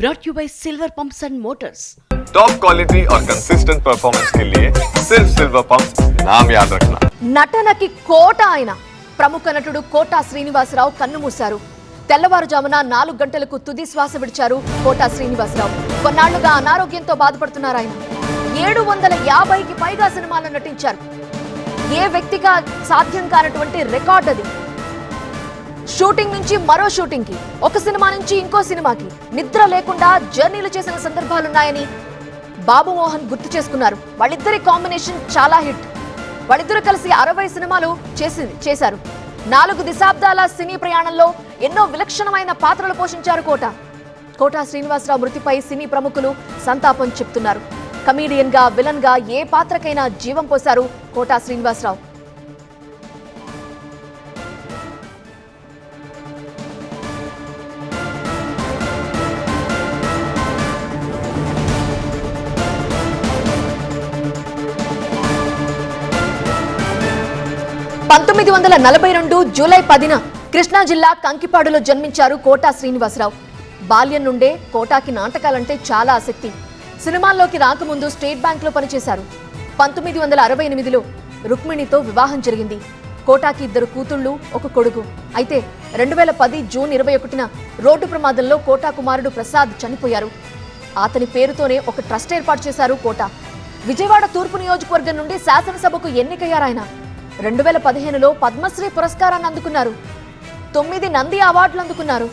brought you by Silver Pumps and Motors. Top quality और consistent performance के लिए सिर्फ सिल्वर पंप्स नाम याद रखना. నటనకి కోట ఆయన ప్రముఖ నటుడు కోటా శ్రీనివాసరావు కన్నుమూశారు. తెల్లవారుజామున 4 గంటలకు తుది శ్వాస విడిచారు కోటా శ్రీనివాసరావు. కొన్నాళ్లుగా అనారోగ్యంతో బాధపడుతున్నారు ఆయన. 750కి పైగా సినిమాల్లో నటించారు. ఏ వ్యక్తిగా సాధ్యం కానటువంటి రికార్డ్ అది. షూటింగ్ నుంచి మరో షూటింగ్ కి, ఒక సినిమా నుంచి ఇంకో సినిమాకి నిద్ర లేకుండా జర్నీలు చేసిన సందర్భాలున్నాయని బాబు మోహన్ గుర్తు చేసుకున్నారు. వాళ్ళిద్దరి కాంబినేషన్ చాలా హిట్. వాళ్ళిద్దరూ కలిసి 60 సినిమాలు చేశారు. 4 దశాబ్దాల సినీ ప్రయాణంలో ఎన్నో విలక్షణమైన పాత్రలు పోషించారు కోటా శ్రీనివాసరావు మృతిపై సినీ ప్రముఖులు సంతాపం చెప్తున్నారు. కమీడియన్ గా, విలన్ గా ఏ పాత్రకైనా జీవం పోశారు కోటా శ్రీనివాసరావు. జూలై 10న కృష్ణా జిల్లా కంకిపాడులో జన్మించారు కోటా శ్రీనివాసరావు. బాల్యం నుండే కోటాకి నాటకాలంటే చాలా ఆసక్తి. సినిమాల్లోకి రాకముందు స్టేట్ బ్యాంక్ లో పనిచేశారు. 1968లో రుక్మిణితో వివాహం జరిగింది. కోటాకి 2 కూతుళ్లు, 1 కొడుకు. అయితే 2010 జూన్ 21న రోడ్డు ప్రమాదంలో కోటా కుమారుడు ప్రసాద్ చనిపోయారు. అతని పేరుతోనే ఒక ట్రస్ట్ ఏర్పాటు చేశారు కోటా. విజయవాడ తూర్పు నియోజకవర్గం నుండి శాసనసభకు ఎన్నికయ్యారాయన. 2015లో పద్మశ్రీ పురస్కారాన్ని అందుకున్నారు. 9 నంది అవార్డులు అందుకున్నారు.